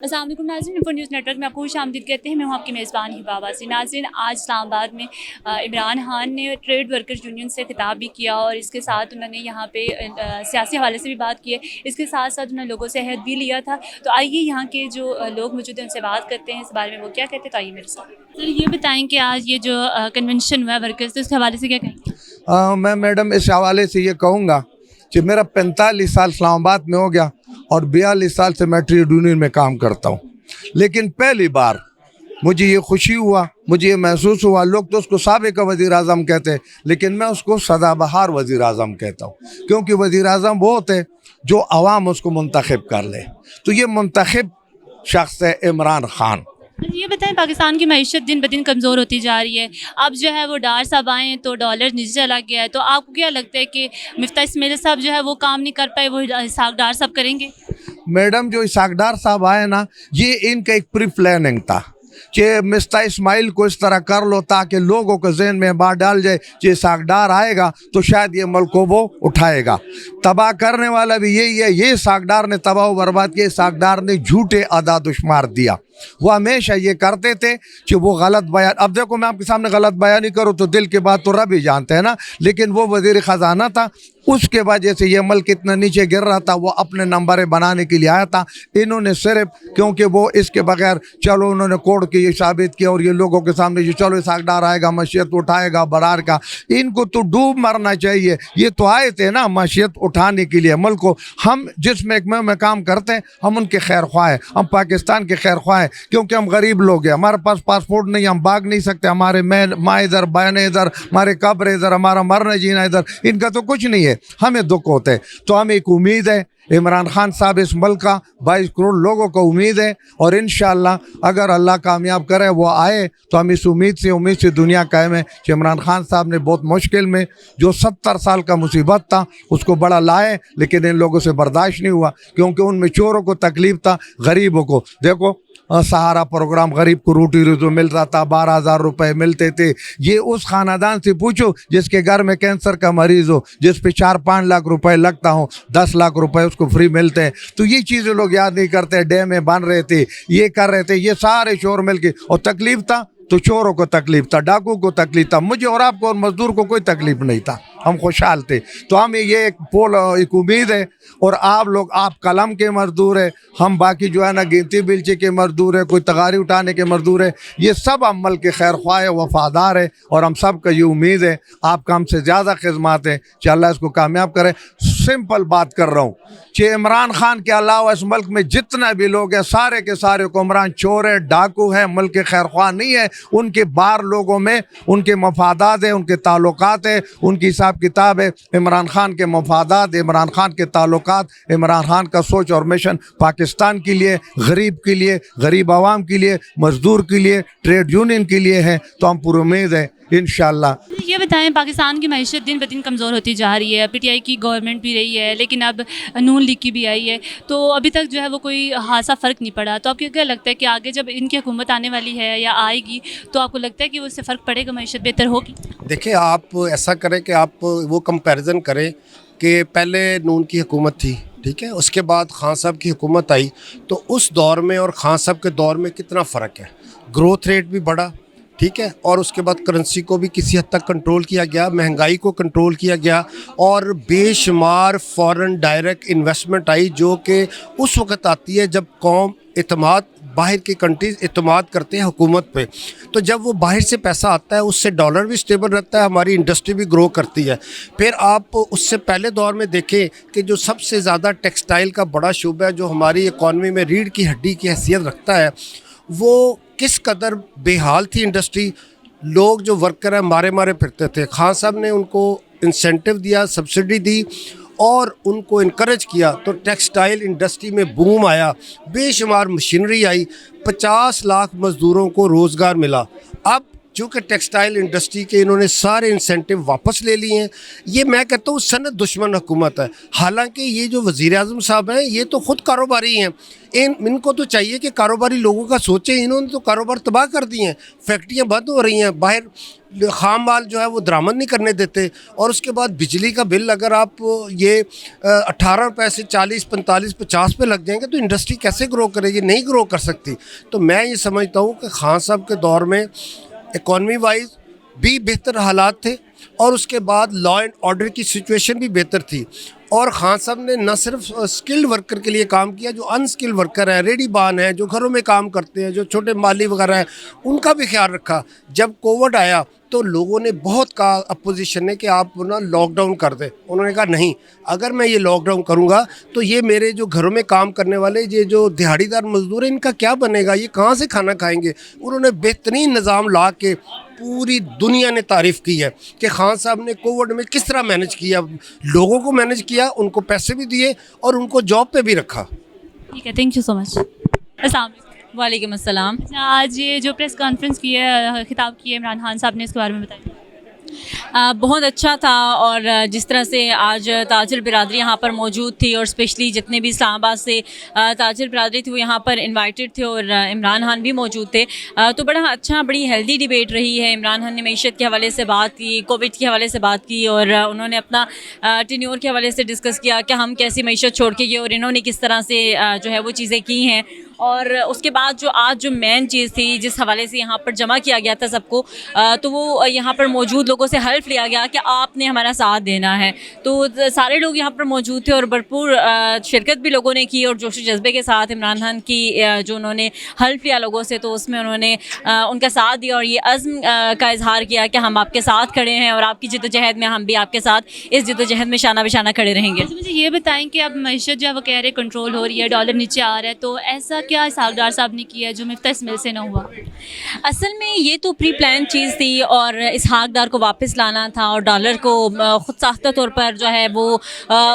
السلام علیکم ناظرین، انفو نیوز نیٹ ورک میں آپ کو خوش آمدید کہتے ہیں۔ میں ہوں آپ کی میزبان ہبا باسی۔ ناظرین، آج اسلام آباد میں عمران خان نے ٹریڈ ورکرز یونین سے خطاب بھی کیا اور اس کے ساتھ انہوں نے یہاں پہ سیاسی حوالے سے بھی بات کی ہے، اس کے ساتھ ساتھ انہوں نے لوگوں سے عہد بھی لیا تھا۔ تو آئیے یہاں کے جو لوگ موجود ہیں ان سے بات کرتے ہیں، اس بارے میں وہ کیا کہتے ہیں۔ تو آئیے میرے ساتھ۔ سر یہ بتائیں کہ آج یہ جو کنونشن ہوا ہے ورکرز تو اس کے حوالے سے کیا کہیں گے؟ میں میڈم اس حوالے سے یہ کہوں گا کہ میرا 45 سال اسلام آباد میں ہو گیا اور 42 سال سے میں ٹریڈ یونین میں کام کرتا ہوں، لیکن پہلی بار مجھے یہ خوشی ہوا، مجھے یہ محسوس ہوا، لوگ تو اس کو سابق وزیر اعظم کہتے ہیں لیکن میں اس کو سدا بہار وزیر اعظم کہتا ہوں، کیونکہ وزیر اعظم وہ ہوتے جو عوام اس کو منتخب کر لے۔ تو یہ منتخب شخص ہے عمران خان۔ یہ بتائیں، پاکستان کی معیشت دن بدن کمزور ہوتی جا رہی ہے، اب جو ہے وہ ڈار صاحب آئے ہیں تو ڈالر نیچے چلا گیا ہے، تو آپ کو کیا لگتا ہے کہ مفتاح اسماعیل صاحب جو ہے وہ کام نہیں کر پائے، وہ اسحاق ڈار صاحب کریں گے؟ میڈم جو اسحاق ڈار صاحب آئے نا، یہ ان کا ایک پری پلاننگ تھا کہ مفتاح اسماعیل کو اس طرح کر لو تاکہ لوگوں کے ذہن میں بات ڈال جائے کہ اسحاق ڈار آئے گا تو شاید یہ ملک کو وہ اٹھائے گا۔ تباہ کرنے والا بھی یہی ہے، یہ اسحاق ڈار نے تباہ و برباد کیا، اسحاق ڈار نے جھوٹے اعداد و شمار دیا۔ وہ ہمیشہ یہ کرتے تھے کہ وہ غلط بیان، اب دیکھو میں آپ کے سامنے غلط بیان نہیں کروں تو دل کی بات تو رب ہی جانتے ہیں نا، لیکن وہ وزیر خزانہ تھا، اس کے وجہ سے یہ ملک اتنا نیچے گر رہا تھا، وہ اپنے نمبریں بنانے کے لیے آیا تھا۔ انہوں نے صرف کیونکہ وہ اس کے بغیر چلو انہوں نے کوڑ کے یہ ثابت کیا اور یہ لوگوں کے سامنے جو چلو اسحاق ڈار آئے گا معیشت اٹھائے گا برار کا، ان کو تو ڈوب مرنا چاہیے۔ یہ تو آئے تھے نا معیشت اٹھانے کے لیے ملک کو، ہم جس محکمے میں کام کرتے ہیں ہم ان کے خیر خواہ ہیں، ہم پاکستان کے خیر خواہ ہیں، کیونکہ ہم غریب لوگ ہیں، ہمارے پاس پاسپورٹ نہیں، ہم بھاگ نہیں سکتے، ہمارے ماں ادھر بہنیں ادھر، ہمارے قبر ادھر، ہمارا مرنا جینا ادھر، ان کا تو کچھ نہیں ہے، ہمیں دکھ ہوتے ہیں۔ تو ہمیں ایک امید ہے، عمران خان صاحب اس ملک کا 22 کروڑ لوگوں کو امید ہے، اور انشاءاللہ اگر اللہ کامیاب کرے وہ آئے تو ہم اس امید سے دنیا قائم ہے کہ عمران خان صاحب نے بہت مشکل میں جو 70 سال کا مصیبت تھا اس کو بڑا لائے، لیکن ان لوگوں سے برداشت نہیں ہوا، کیونکہ ان میں چوروں کو تکلیف تھا، غریبوں کو دیکھو سہارا پروگرام، غریب کو روٹی روزی مل رہا تھا، 12,000 روپے ملتے تھے۔ یہ اس خاندان سے پوچھو جس کے گھر میں کینسر کا مریض ہو، جس پہ 4-5 لاکھ روپے لگتا ہو، 10 لاکھ روپے اس کو فری ملتے ہیں۔ تو یہ چیزیں لوگ یاد نہیں کرتے، ڈیمیں بن رہے تھے، یہ کر رہے تھے، یہ سارے شور مل کے، اور تکلیف تھا تو چوروں کو تکلیف تھا، ڈاکو کو تکلیف تھا، مجھے اور آپ کو اور مزدور کو کوئی تکلیف نہیں تھا، ہم خوشحال تھے۔ تو ہمیں یہ ایک امید ہے، اور آپ لوگ آپ قلم کے مزدور ہیں، ہم باقی جو ہے نا گنتی بلچے کے مزدور ہیں، کوئی تغاری اٹھانے کے مزدور ہیں، یہ سب ہم ملک کے خیر خواہ ہیں، وفادار ہیں، اور ہم سب کا یہ امید ہے آپ کا ہم سے زیادہ خدمات ہیں کہ اللہ اس کو کامیاب کرے۔ سمپل بات کر رہا ہوں کہ عمران خان کے علاوہ اس ملک میں جتنا بھی لوگ ہیں سارے کے سارے حکمران چور ہیں، ڈاکو ہیں، ملک کے خیر خواہ نہیں ہے، ان کے باہر لوگوں میں ان کے مفادات ہیں، ان کے تعلقات ہیں، ان کی حساب کتاب ہے۔ عمران خان کے مفادات، عمران خان کے تعلقات، عمران خان کا سوچ اور مشن پاکستان کے لیے، غریب کے لیے، غریب عوام کے لیے، مزدور کے لیے، ٹریڈ یونین کے لیے ہے۔ تو ہم پورے امید ہے انشاءاللہ۔ یہ بتائیں، پاکستان کی معیشت دن بدن کمزور ہوتی جا رہی ہے، پی ٹی آئی کی گورنمنٹ بھی رہی ہے لیکن اب نون لیگ کی بھی آئی ہے، تو ابھی تک جو ہے وہ کوئی خاصا فرق نہیں پڑا، تو آپ کو کیا لگتا ہے کہ آگے جب ان کی حکومت آنے والی ہے یا آئے گی تو آپ کو لگتا ہے کہ اس سے فرق پڑے گا، معیشت بہتر ہوگی؟ دیکھیں، آپ ایسا کریں کہ آپ وہ کمپیریزن کریں کہ پہلے نون کی حکومت تھی، ٹھیک ہے، اس کے بعد خان صاحب کی حکومت آئی، تو اس دور میں اور خان صاحب کے دور میں کتنا فرق ہے۔ گروتھ ریٹ بھی بڑھا، ٹھیک ہے، اور اس کے بعد کرنسی کو بھی کسی حد تک کنٹرول کیا گیا، مہنگائی کو کنٹرول کیا گیا، اور بے شمار فورن ڈائریکٹ انویسٹمنٹ آئی جو کہ اس وقت آتی ہے جب قوم اعتماد، باہر کی کنٹریز اعتماد کرتے ہیں حکومت پہ، تو جب وہ باہر سے پیسہ آتا ہے اس سے ڈالر بھی سٹیبل رہتا ہے، ہماری انڈسٹری بھی گرو کرتی ہے۔ پھر آپ اس سے پہلے دور میں دیکھیں کہ جو سب سے زیادہ ٹیکسٹائل کا بڑا شعبہ ہے جو ہماری اکانومی میں ریڑھ کی ہڈی کی حیثیت رکھتا ہے، وہ کس قدر بے حال تھی انڈسٹری، لوگ جو ورکر ہیں مارے پھرتے تھے۔ خان صاحب نے ان کو انسینٹیو دیا، سبسڈی دی، اور ان کو انکریج کیا، تو ٹیکسٹائل انڈسٹری میں بوم آیا، بے شمار مشینری آئی، 50 لاکھ مزدوروں کو روزگار ملا۔ اب चूँकि टेक्सटाइल इंडस्ट्री के इन्होंने सारे इंसेंटिव वापस ले लिए हैं। ये मैं कहता हूँ सनत दुश्मन हुकूमत है। हालांकि ये जो वज़ीर आज़म साहब हैं ये तो ख़ुद कारोबारी हैं, इनको तो चाहिए कि कारोबारी लोगों का सोचें। इन्होंने तो कारोबार तबाह कर दिए हैं, फैक्ट्रियाँ बंद हो रही हैं, बाहर खाम माल जो है वो दरामद नहीं करने देते। और उसके बाद बिजली का बिल अगर आप ये 18 रुपये से 40, 45, 50 पे लग जाएंगे तो इंडस्ट्री कैसे ग्रो करेगी? नहीं ग्रो कर सकती। तो मैं ये समझता हूँ कि खान साहब के दौर में इकॉनमी वाइज भी बेहतर हालात थे और उसके बाद लॉ एंड ऑर्डर की सिचुएशन भी बेहतर थी। और खान साहब ने न सिर्फ स्किल्ड वर्कर के लिए काम किया, जो अनस्किल्ड वर्कर हैं, रेडी बान हैं, जो घरों में काम करते हैं, जो छोटे माली वगैरह हैं, उनका भी ख्याल रखा। जब कोविड आया तो लोगों ने बहुत कहा, अपोजिशन ने, कि आप ना लॉकडाउन कर दें। उन्होंने कहा नहीं, अगर मैं ये लॉकडाउन करूँगा तो ये मेरे जो घरों में काम करने वाले ये जो दिहाड़ीदार मजदूर हैं इनका क्या बनेगा, ये कहाँ से खाना खाएंगे। उन्होंने बेहतरीन निज़ाम ला के पूरी दुनिया ने तारीफ़ की है कि खान साहब ने कोविड में किस तरह मैनेज किया, लोगों को मैनेज किया, उनको पैसे भी दिए और उनको जॉब पे भी रखा। ठीक है, थैंक यू सो मच। अस्सलाम वालेकुम। वालेकुम अस्सलाम। आज ये जो प्रेस कॉन्फ्रेंस की है, खिताब किया इमरान खान साहब ने, इसके बारे में बताइए। बहुत अच्छा था और जिस तरह से आज ताजिर बिरादरी यहाँ पर मौजूद थी और स्पेशली जितने भी इस्लामाबाद से ताजिर बिरादरी थी वो यहाँ पर इनवाइटेड थे और इमरान खान भी मौजूद थे। तो बड़ा अच्छा, बड़ी हेल्दी डिबेट रही है। इमरान खान ने मईशत के हवाले से बात की, कोविड के हवाले से बात की और उन्होंने अपना टेन्योर के हवाले से डिस्कस किया कि हम कैसी मईशत छोड़ के गए और इन्होंने किस तरह से जो है वो चीज़ें की हैं। और उसके बाद जो आज जो मेन चीज़ थी जिस हवाले से यहाँ पर जमा किया गया था सबको, तो वो यहाँ पर मौजूद लोगों से हल्फ लिया गया कि आपने हमारा साथ देना है। तो सारे लोग यहाँ पर मौजूद थे और भरपूर शिरकत भी लोगों ने की और जोश जज्बे के साथ इमरान खान की जो उन्होंने हल्फ लिया लोगों से, तो उसमें उन्होंने उनका साथ दिया और ये अज़्म का इजहार किया कि हम आपके साथ खड़े हैं और आपकी जद्दोजहद में हम भी आपके साथ इस जद्दोजहद में शाना बिशाना खड़े रहेंगे। मुझे ये बताएं कि अब मईशत जो वो कह रहे कंट्रोल हो रही है, डॉलर नीचे आ रहा है, तो ऐसा क्या इसहाक डार साहब ने किया जो मिफ्ता इस्माइल से न हुआ? असल में ये तो प्री प्लान चीज़ थी और इसहाक डार को वापस लाना था और डॉलर को ख़ुद साख्ता तौर पर जो है वो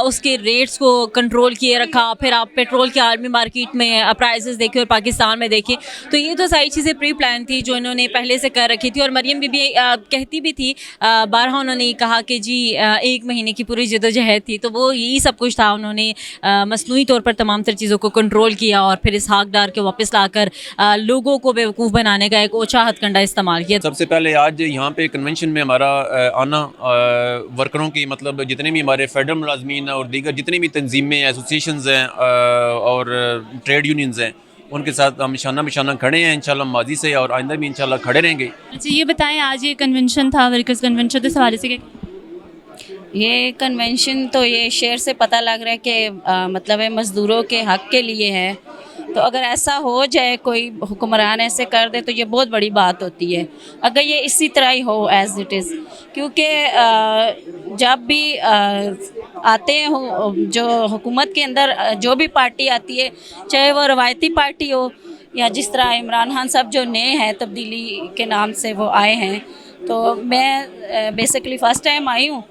उसके रेट्स को कंट्रोल किए रखा। फिर आप पेट्रोल की आलमी मार्केट में प्राइसेस देखे और पाकिस्तान में देखे, तो ये तो सारी चीज़ें प्री प्लान थी जो इन्होंने पहले से कर रखी थी। और मरियम बीबी कहती भी थी, बारहा उन्होंने कहा कि जी 1 महीने की पूरी जद्दोजहद थी, तो वो यही सब कुछ था। उन्होंने मसनूई तौर पर तमाम तर चीज़ों को कंट्रोल किया और फिर इसहाक डार के वापस लाकर लोगों को बेवकूफ़ बनाने का एक ओछा हथकंडा इस्तेमाल किया। सबसे पहले आज यहाँ पे कन्वेंशन में हमारा आना, वर्करों की, मतलब जितने भी हमारे फेडरल मुलाजमीन और दीगर जितनी भी तंजीमें, एसोसिएशंस हैं और ट्रेड यूनियंस हैं, उनके साथ हम शाना बिशाना खड़े हैं इंशाल्लाह माजी से और आइंदा भी इंशाल्लाह खड़े रहेंगे। अच्छा, ये बताएं, आज ये कन्वेंशन था, वर्कर्स कन्वेंशन, तो इस हवाले से ये कन्वेंशन तो ये शेर से पता लग रहा है कि मतलब है मज़दूरों के हक़ के लिए है। तो अगर ऐसा हो जाए, कोई हुक्मरान ऐसे कर दे, तो ये बहुत बड़ी बात होती है अगर ये इसी तरह ही हो एज़ इट इज़। क्योंकि जब भी आते हैं जो हुकूमत के अंदर जो भी पार्टी आती है, चाहे वो रवायती पार्टी हो या जिस तरह इमरान खान साहब जो नए हैं, तब्दीली के नाम से वो आए हैं, तो मैं बेसिकली फ़र्स्ट टाइम आई हूँ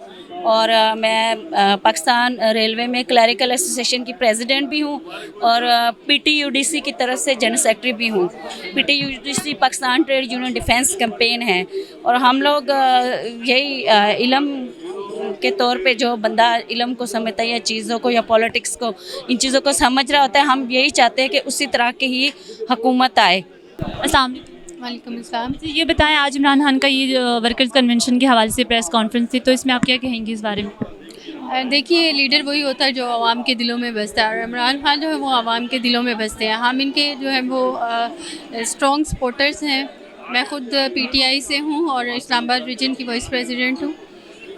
और मैं पाकिस्तान रेलवे में क्लरिकल एसोसिएशन की प्रेसिडेंट भी हूँ और PTUDC की तरफ से जनरल सेक्रेटरी भी हूँ। PTUDC Pakistan trade union defence campaign है और हम लोग यही इल्म के तौर पे, जो बंदा इल्म को समझता है या चीज़ों को या पॉलिटिक्स को, इन चीज़ों को समझ रहा होता है, हम यही चाहते हैं कि उसी तरह की ही हुकूमत आए। अस्सलाम वालेकुम। अस्सलाम। ये बताएं, आज इमरान खान का ये वर्कर्स कन्वेंशन के हवाले से प्रेस कॉन्फ्रेंस थी, तो इसमें आप क्या कहेंगी इस बारे में? देखिए, लीडर वही होता है जो आवाम के दिलों में बसता है और इमरान खान जो है वो आवाम के दिलों में बसते हैं। हम इनके जो है वो स्ट्रॉन्ग सपोर्टर्स हैं। मैं ख़ुद PTI से हूँ और इस्लामाबाद रीजन की वाइस प्रेसिडेंट हूँ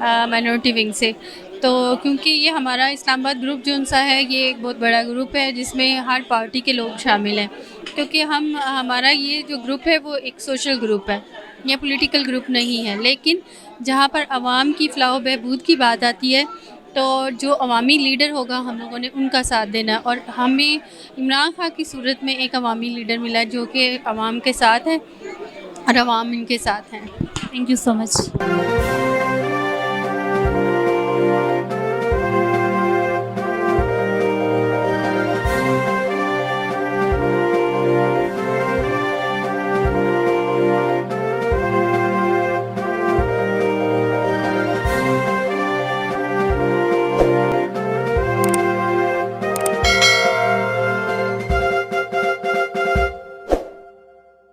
माइनॉरिटी विंग से। तो क्योंकि ये हमारा इस्लामाबाद ग्रुप जो सा है, ये एक बहुत बड़ा ग्रुप है जिसमें हर पार्टी के लोग शामिल हैं। क्योंकि हमारा ये जो ग्रुप है वो एक सोशल ग्रुप है, ये पॉलिटिकल ग्रुप नहीं है। लेकिन जहाँ पर आवाम की फ़लाह बहबूद की बात आती है, तो जो अवामी लीडर होगा हम लोगों ने उनका साथ देना, और हमें इमरान खान की सूरत में एक अवामी लीडर मिला है जो कि आवाम के साथ है और आवाम इनके साथ हैं। Thank you so much.